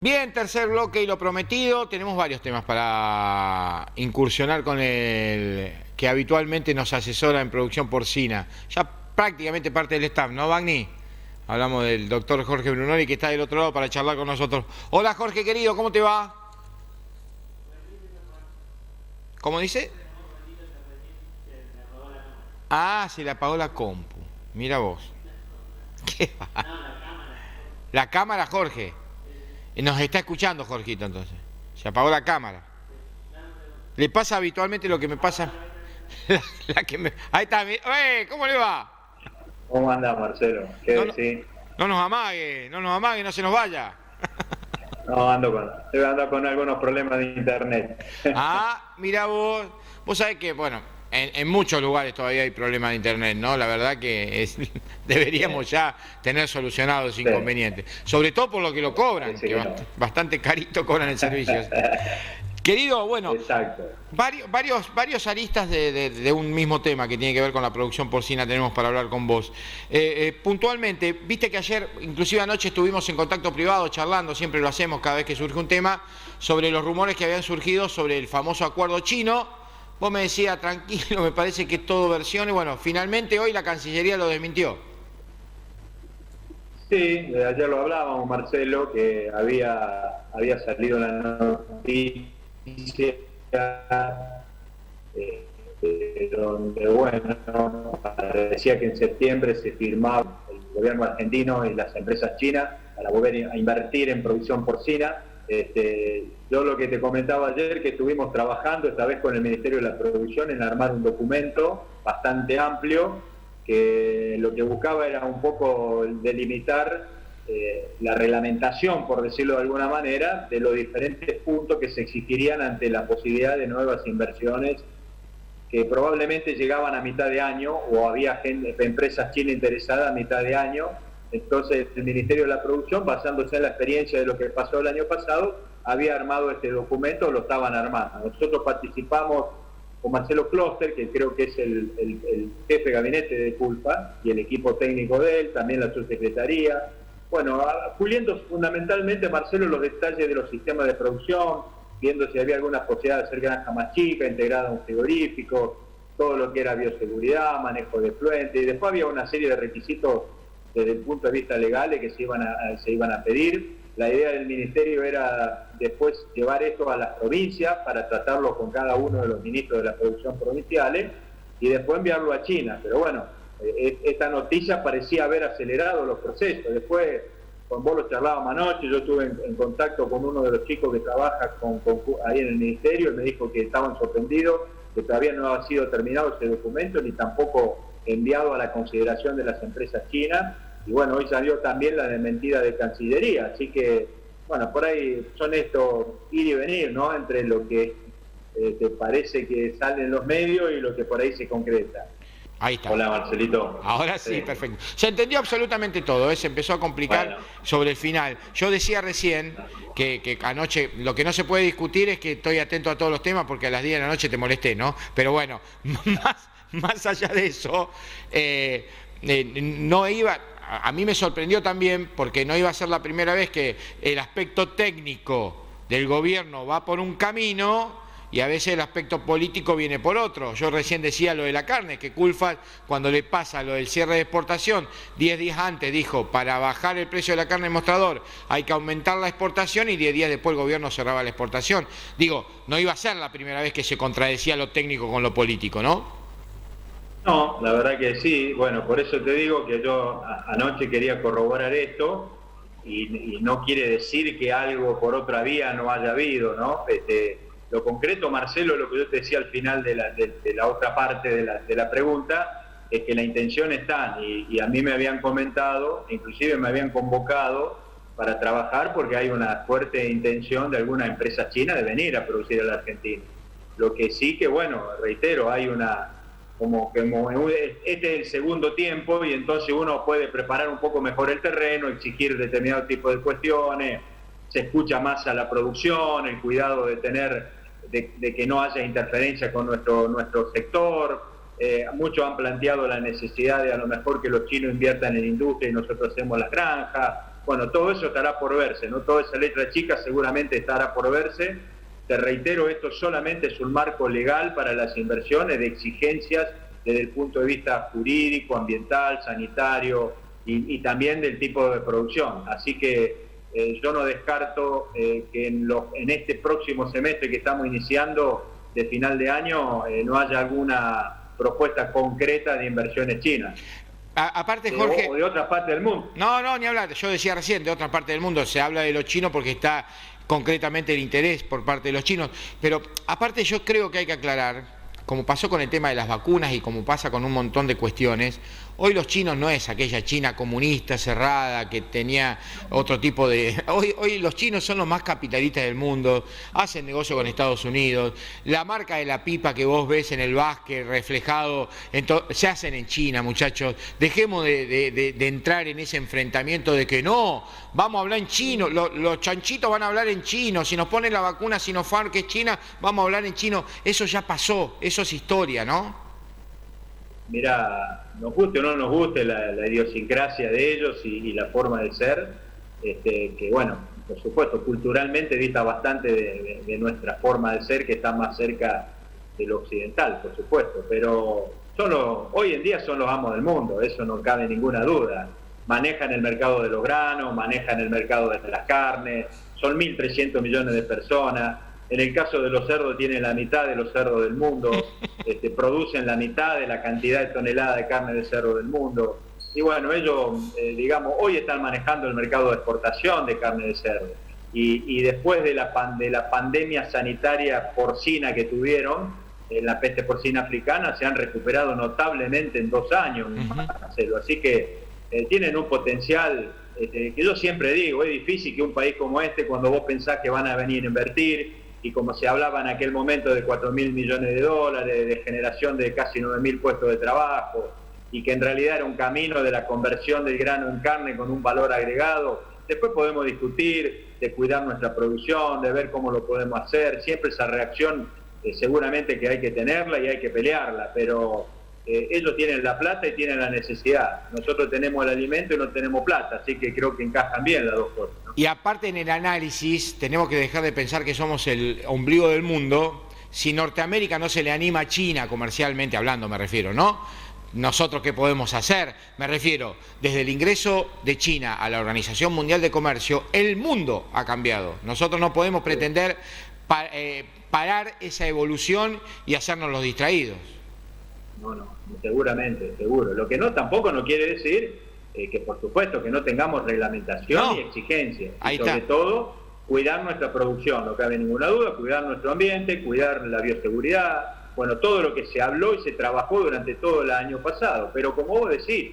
Bien, tercer bloque y lo prometido. Tenemos varios temas para incursionar con el que habitualmente nos asesora en producción porcina. Ya prácticamente parte del staff, ¿no, Bagni? Hablamos del doctor Jorge Brunori, que está del otro lado para charlar con nosotros. Hola, Jorge, querido, ¿cómo te va? ¿Cómo dice? Ah, se le apagó la compu. Mira vos. ¿Qué va? La cámara, Jorge. Nos está escuchando, Jorgito, entonces. Se apagó la cámara. Le pasa habitualmente lo que me pasa. Ahí está. ¿Cómo le va? ¿Cómo anda, Marcelo? ¿Qué No, decís? no nos amague, no se nos vaya. No, debe andar con algunos problemas de internet. Ah, mira vos. Vos sabés que, bueno, en muchos lugares todavía hay problemas de internet, ¿no? La verdad que deberíamos ya tener solucionados los inconvenientes. Sobre todo por lo que lo cobran, Sí, que no. bastante carito cobran el servicio. Querido, bueno, Exacto. varios aristas de un mismo tema que tiene que ver con la producción porcina tenemos para hablar con vos. Puntualmente, viste que ayer, inclusive anoche, estuvimos en contacto privado charlando, siempre lo hacemos cada vez que surge un tema, sobre los rumores que habían surgido sobre el famoso acuerdo chino. Vos me decías, tranquilo, me parece que es todo versiones. Bueno, finalmente hoy la Cancillería lo desmintió. Sí, ayer lo hablábamos, Marcelo, que había salido la noticia donde, bueno, decía que en septiembre se firmaba el gobierno argentino y las empresas chinas para volver a invertir en producción porcina. Yo lo que te comentaba ayer, que estuvimos trabajando esta vez con el Ministerio de la Producción en armar un documento bastante amplio, que lo que buscaba era un poco delimitar la reglamentación, por decirlo de alguna manera, de los diferentes puntos que se exigirían ante la posibilidad de nuevas inversiones que probablemente llegaban a mitad de año o había empresas chinas interesadas a mitad de año. Entonces el Ministerio de la Producción, basándose en la experiencia de lo que pasó el año pasado, había armado este documento, lo estaban armando. Nosotros participamos con Marcelo Kloster, que creo que es el jefe de gabinete de Culpa, y el equipo técnico de él, también la subsecretaría. Bueno, puliendo fundamentalmente, Marcelo, los detalles de los sistemas de producción, viendo si había alguna posibilidad de hacer granja más chica, integrada a un frigorífico, todo lo que era bioseguridad, manejo de efluentes, y después había una serie de requisitos desde el punto de vista legal que se iban a pedir. La idea del Ministerio era después llevar esto a las provincias para tratarlo con cada uno de los ministros de la producción provinciales y después enviarlo a China. Pero bueno, esta noticia parecía haber acelerado los procesos. Después, con vos lo charlábamos anoche, yo estuve en contacto con uno de los chicos que trabaja ahí en el Ministerio y me dijo que estaban sorprendidos, que todavía no ha sido terminado ese documento ni tampoco enviado a la consideración de las empresas chinas. Y bueno, hoy salió también la desmentida de Cancillería, así que, bueno, por ahí son estos ir y venir, ¿no? Entre lo que te parece que sale en los medios y lo que por ahí se concreta. Ahí está. Hola, Marcelito. Ahora sí, perfecto. Se entendió absolutamente todo, se empezó a complicar Bueno. sobre el final. Yo decía recién que anoche lo que no se puede discutir es que estoy atento a todos los temas porque a las 10 de la noche te molesté, ¿no? Pero bueno, más allá de eso, no iba... A mí me sorprendió también porque no iba a ser la primera vez que el aspecto técnico del gobierno va por un camino y a veces el aspecto político viene por otro. Yo recién decía lo de la carne, que Culfas, cuando le pasa lo del cierre de exportación, 10 días antes dijo, para bajar el precio de la carne en mostrador hay que aumentar la exportación y 10 días después el gobierno cerraba la exportación. Digo, no iba a ser la primera vez que se contradecía lo técnico con lo político, ¿no? No, la verdad que sí. Bueno, por eso te digo que yo anoche quería corroborar esto y no quiere decir que algo por otra vía no haya habido, ¿no? Lo concreto, Marcelo, lo que yo te decía al final de la otra parte de la pregunta, es que la intención está, y a mí me habían comentado, inclusive me habían convocado para trabajar porque hay una fuerte intención de alguna empresa china de venir a producir a la Argentina. Lo que sí que, bueno, reitero, hay una... Como este es el segundo tiempo y entonces uno puede preparar un poco mejor el terreno, exigir determinado tipo de cuestiones, se escucha más a la producción, el cuidado de que no haya interferencia con nuestro sector. Muchos han planteado la necesidad de a lo mejor que los chinos inviertan en industria y nosotros hacemos las granjas. Bueno, todo eso estará por verse, ¿no? Toda esa letra chica seguramente estará por verse. Te reitero, esto solamente es un marco legal para las inversiones de exigencias desde el punto de vista jurídico, ambiental, sanitario y también del tipo de producción. Así que yo no descarto que en este próximo semestre que estamos iniciando de final de año no haya alguna propuesta concreta de inversiones chinas. Aparte, Jorge... O de otra parte del mundo. No, ni hablar. Yo decía recién, de otra parte del mundo. Se habla de los chinos porque está concretamente el interés por parte de los chinos. Pero aparte yo creo que hay que aclarar, como pasó con el tema de las vacunas y como pasa con un montón de cuestiones, hoy los chinos no es aquella China comunista, cerrada, que tenía otro tipo de... Hoy los chinos son los más capitalistas del mundo, hacen negocio con Estados Unidos, la marca de la pipa que vos ves en el básquet reflejado, se hacen en China, muchachos. Dejemos de entrar en ese enfrentamiento de que no, vamos a hablar en chino, los chanchitos van a hablar en chino, si nos ponen la vacuna Sinopharm que es china, vamos a hablar en chino. Eso ya pasó, eso es historia, ¿no? Mira, nos guste o no nos guste la idiosincrasia de ellos y la forma de ser, que bueno, por supuesto, culturalmente dista bastante de nuestra forma de ser, que está más cerca de lo occidental, por supuesto, pero hoy en día son los amos del mundo, eso no cabe ninguna duda. Manejan el mercado de los granos, manejan el mercado de las carnes, son 1.300 millones de personas. En el caso de los cerdos tienen la mitad de los cerdos del mundo, producen la mitad de la cantidad de toneladas de carne de cerdo del mundo. Y bueno, ellos, digamos, hoy están manejando el mercado de exportación de carne de cerdo. Y después de la pandemia sanitaria porcina que tuvieron, la peste porcina africana, se han recuperado notablemente en 2 años, Marcelo. Así que tienen un potencial que yo siempre digo, es difícil que un país como este, cuando vos pensás que van a venir a invertir, y como se hablaba en aquel momento de 4.000 millones de dólares, de generación de casi 9.000 puestos de trabajo, y que en realidad era un camino de la conversión del grano en carne con un valor agregado, después podemos discutir de cuidar nuestra producción, de ver cómo lo podemos hacer, siempre esa reacción seguramente que hay que tenerla y hay que pelearla, pero ellos tienen la plata y tienen la necesidad. Nosotros tenemos el alimento y no tenemos plata, así que creo que encajan bien las dos cosas, ¿no? Y aparte en el análisis tenemos que dejar de pensar que somos el ombligo del mundo. Si Norteamérica no se le anima a China, comercialmente hablando me refiero, ¿no? ¿Nosotros qué podemos hacer? Me refiero, desde el ingreso de China a la Organización Mundial de Comercio, el mundo ha cambiado. Nosotros no podemos pretender parar esa evolución y hacernos los distraídos. No, seguramente, seguro. Lo que tampoco no quiere decir que por supuesto que no tengamos reglamentación y exigencias. Y sobre todo, cuidar nuestra producción, no cabe ninguna duda, cuidar nuestro ambiente, cuidar la bioseguridad, bueno, todo lo que se habló y se trabajó durante todo el año pasado. Pero como vos decís,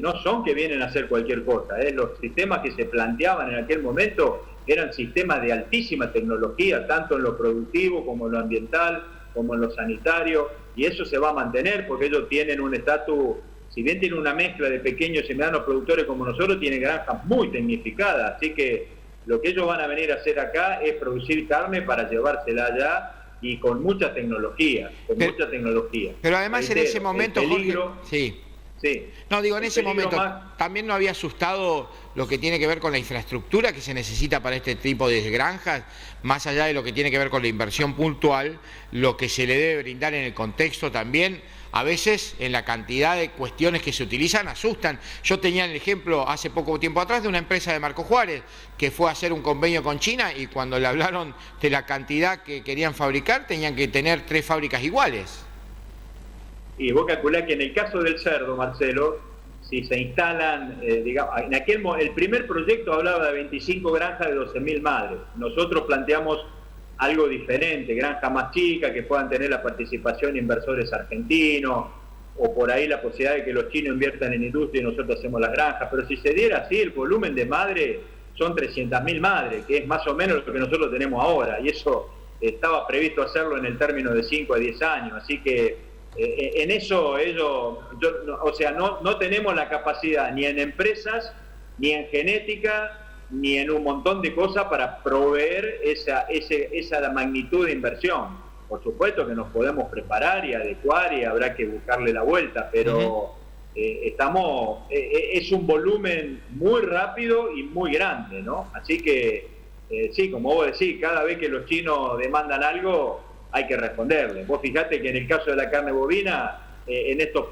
no son que vienen a hacer cualquier cosa. Los sistemas que se planteaban en aquel momento eran sistemas de altísima tecnología, tanto en lo productivo como en lo ambiental, como en lo sanitario, y eso se va a mantener porque ellos tienen un estatus, si bien tienen una mezcla de pequeños y medianos productores como nosotros, tienen granjas muy tecnificadas, así que lo que ellos van a venir a hacer acá es producir carne para llevársela allá y con mucha tecnología, Pero además en ese momento, peligro, Jorge, sí. No, digo, en ese momento más... también no había asustado lo que tiene que ver con la infraestructura que se necesita para este tipo de granjas, más allá de lo que tiene que ver con la inversión puntual, lo que se le debe brindar en el contexto también, a veces en la cantidad de cuestiones que se utilizan asustan. Yo tenía el ejemplo hace poco tiempo atrás de una empresa de Marco Juárez que fue a hacer un convenio con China y cuando le hablaron de la cantidad que querían fabricar tenían que tener 3 fábricas iguales. Y vos calculás que en el caso del cerdo, Marcelo, si se instalan, digamos, el primer proyecto hablaba de 25 granjas de 12.000 madres. Nosotros planteamos algo diferente, granjas más chicas que puedan tener la participación de inversores argentinos, o por ahí la posibilidad de que los chinos inviertan en industria y nosotros hacemos las granjas. Pero si se diera así, el volumen de madre son 300.000 madres, que es más o menos lo que nosotros tenemos ahora, y eso estaba previsto hacerlo en el término de 5 a 10 años, así que en eso no tenemos la capacidad ni en empresas, ni en genética, ni en un montón de cosas para proveer esa magnitud de inversión. Por supuesto que nos podemos preparar y adecuar y habrá que buscarle la vuelta, pero es un volumen muy rápido y muy grande, ¿no? Así que, sí, como vos decís, cada vez que los chinos demandan algo, hay que responderle. Vos fijate que en el caso de la carne bovina, en estos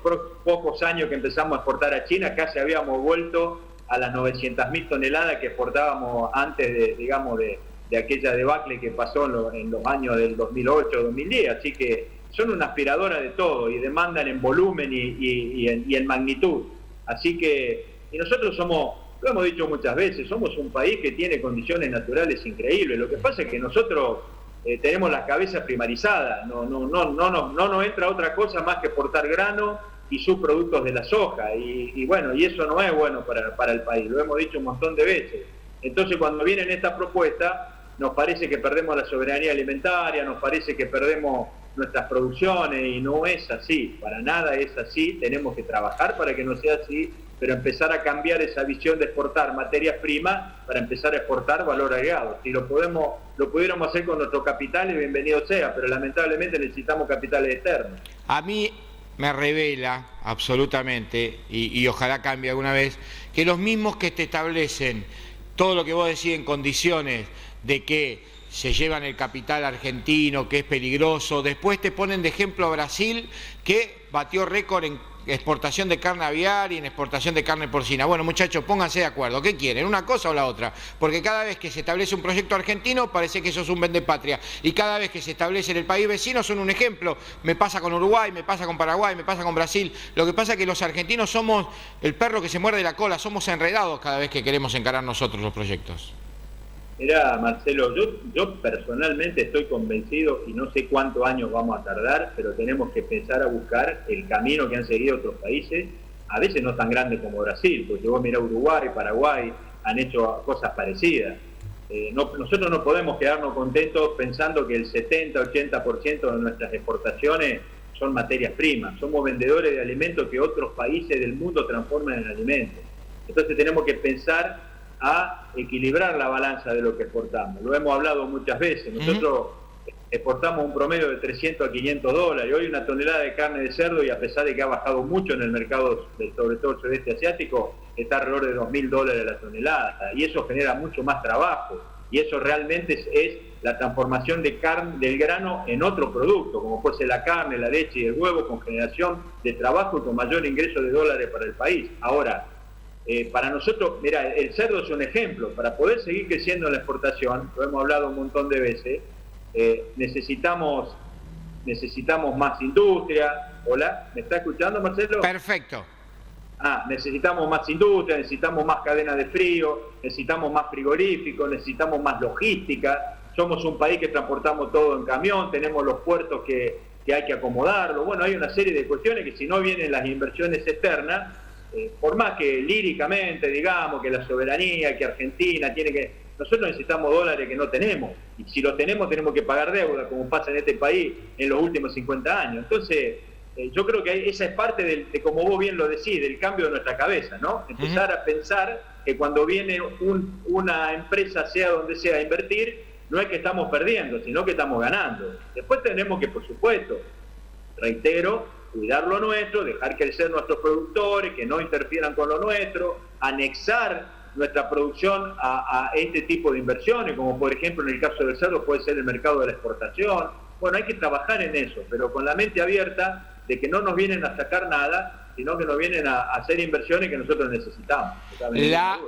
pocos años que empezamos a exportar a China, casi habíamos vuelto a las 900.000 toneladas que exportábamos antes de aquella debacle que pasó en los años del 2008-2010. Así que son una aspiradora de todo y demandan en volumen y en magnitud. Así que, y nosotros somos, lo hemos dicho muchas veces, somos un país que tiene condiciones naturales increíbles. Lo que pasa es que nosotros tenemos la cabeza primarizada, no nos entra otra cosa más que exportar grano y subproductos de la soja, y bueno, y eso no es bueno para el país, lo hemos dicho un montón de veces. Entonces cuando vienen estas propuestas, nos parece que perdemos la soberanía alimentaria, nos parece que perdemos nuestras producciones, y no es así, para nada es así. Tenemos que trabajar para que no sea así, pero empezar a cambiar esa visión de exportar materias primas para empezar a exportar valor agregado. Si lo pudiéramos hacer con nuestro capital, bienvenido sea, pero lamentablemente necesitamos capitales externos. A mí me revela absolutamente, y ojalá cambie alguna vez, que los mismos que te establecen todo lo que vos decís en condiciones de que se llevan el capital argentino, que es peligroso, después te ponen de ejemplo a Brasil, que batió récord en exportación de carne aviar y en exportación de carne porcina. Bueno, muchachos, pónganse de acuerdo. ¿Qué quieren? ¿Una cosa o la otra? Porque cada vez que se establece un proyecto argentino parece que eso es un vendepatria. Y cada vez que se establece en el país vecino son un ejemplo. Me pasa con Uruguay, me pasa con Paraguay, me pasa con Brasil. Lo que pasa es que los argentinos somos el perro que se muerde la cola, somos enredados cada vez que queremos encarar nosotros los proyectos. Mirá, Marcelo, yo personalmente estoy convencido, y no sé cuántos años vamos a tardar, pero tenemos que empezar a buscar el camino que han seguido otros países, a veces no tan grandes como Brasil, porque vos mirá, Uruguay y Paraguay han hecho cosas parecidas. Nosotros no podemos quedarnos contentos pensando que el 70-80% de nuestras exportaciones son materias primas. Somos vendedores de alimentos que otros países del mundo transforman en alimentos. Entonces tenemos que pensar a equilibrar la balanza de lo que exportamos. Lo hemos hablado muchas veces. Nosotros exportamos un promedio de 300 a 500 dólares. Hoy una tonelada de carne de cerdo, y a pesar de que ha bajado mucho en el mercado, sobre todo el sudeste asiático, está alrededor de $2.000 la tonelada. Y eso genera mucho más trabajo. Y eso realmente es la transformación de del grano en otro producto, como puede ser la carne, la leche y el huevo, con generación de trabajo y con mayor ingreso de dólares para el país. Ahora, para nosotros, mira, el cerdo es un ejemplo. Para poder seguir creciendo en la exportación, lo hemos hablado un montón de veces, necesitamos más industria. ¿Hola? ¿Me está escuchando, Marcelo? Perfecto. Necesitamos más industria, necesitamos más cadenas de frío, necesitamos más frigoríficos, necesitamos más logística. Somos un país que transportamos todo en camión, tenemos los puertos que hay que acomodarlo. Bueno, hay una serie de cuestiones que, si no vienen las inversiones externas, por más que líricamente digamos que la soberanía, que Argentina tiene que... Nosotros necesitamos dólares que no tenemos, y si los tenemos que pagar deuda, como pasa en este país en los últimos 50 años. Entonces, yo creo que esa es parte de, como vos bien lo decís, del cambio de nuestra cabeza, ¿no? Empezar a pensar que cuando viene una empresa, sea donde sea, a invertir, no es que estamos perdiendo, sino que estamos ganando. Después tenemos que, por supuesto, reitero, cuidar lo nuestro, dejar crecer nuestros productores, que no interfieran con lo nuestro, anexar nuestra producción a este tipo de inversiones, como por ejemplo en el caso del cerdo puede ser el mercado de la exportación. Bueno, hay que trabajar en eso, pero con la mente abierta de que no nos vienen a sacar nada, sino que nos vienen a hacer inversiones que nosotros necesitamos. La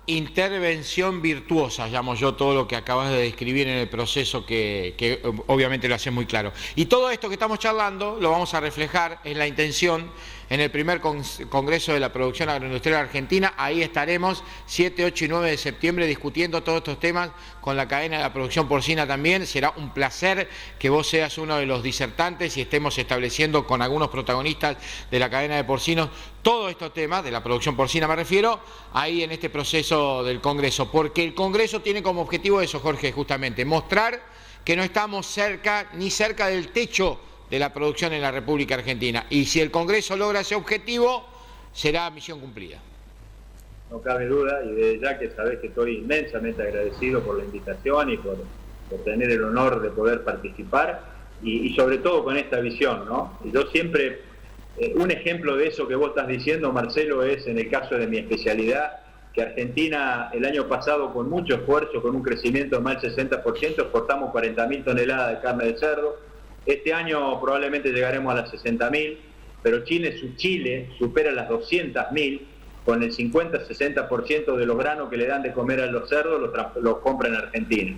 intervención virtuosa, llamo yo todo lo que acabas de describir en el proceso, que obviamente lo haces muy claro. Y todo esto que estamos charlando lo vamos a reflejar en la intención en el primer Congreso de la Producción Agroindustrial Argentina. Ahí estaremos 7, 8 y 9 de septiembre discutiendo todos estos temas con la cadena de la producción porcina también. Será un placer que vos seas uno de los disertantes y estemos estableciendo con algunos protagonistas de la cadena de porcinos todos estos temas, de la producción porcina me refiero, ahí en este proceso del Congreso. Porque el Congreso tiene como objetivo eso, Jorge, justamente, mostrar que no estamos ni cerca del techo de la producción en la República Argentina. Y si el Congreso logra ese objetivo, será misión cumplida. No cabe duda, y desde ya que sabés que estoy inmensamente agradecido por la invitación y por tener el honor de poder participar, y sobre todo con esta visión, ¿no? Y yo siempre Un ejemplo de eso que vos estás diciendo, Marcelo, es en el caso de mi especialidad, que Argentina el año pasado con mucho esfuerzo, con un crecimiento de más del 60%, exportamos 40.000 toneladas de carne de cerdo. Este año probablemente llegaremos a las 60.000, pero Chile supera las 200.000, con el 50-60% de los granos que le dan de comer a los cerdos los compra en Argentina.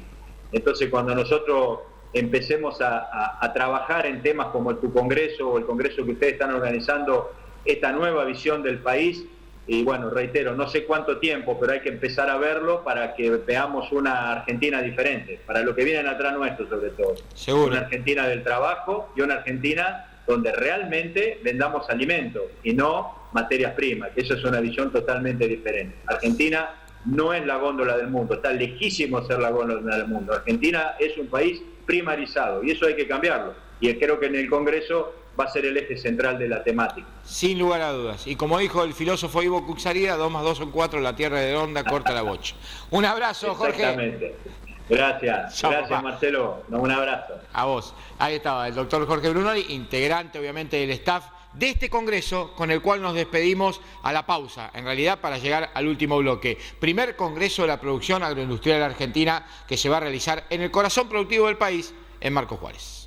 Entonces, cuando nosotros empecemos a trabajar en temas como tu congreso o el congreso que ustedes están organizando, esta nueva visión del país, y bueno, reitero, no sé cuánto tiempo, pero hay que empezar a verlo para que veamos una Argentina diferente, para lo que vienen atrás nuestro sobre todo. Seguro. Una Argentina del trabajo y una Argentina donde realmente vendamos alimentos y no materias primas, que eso es una visión totalmente diferente. Argentina no es la góndola del mundo, está lejísimo de ser la góndola del mundo. Argentina es un país primarizado y eso hay que cambiarlo. Y creo que en el Congreso va a ser el eje central de la temática. Sin lugar a dudas. Y como dijo el filósofo Ivo Cuxarida, 2 más 2 son 4, la tierra es redonda, corta la bocha. Un abrazo, Jorge. Exactamente. Gracias. Chau, gracias, papá. Marcelo. Un abrazo. A vos. Ahí estaba el doctor Jorge Brunori, integrante obviamente del staff de este congreso, con el cual nos despedimos a la pausa, en realidad para llegar al último bloque. Primer congreso de la producción agroindustrial argentina que se va a realizar en el corazón productivo del país, en Marcos Juárez.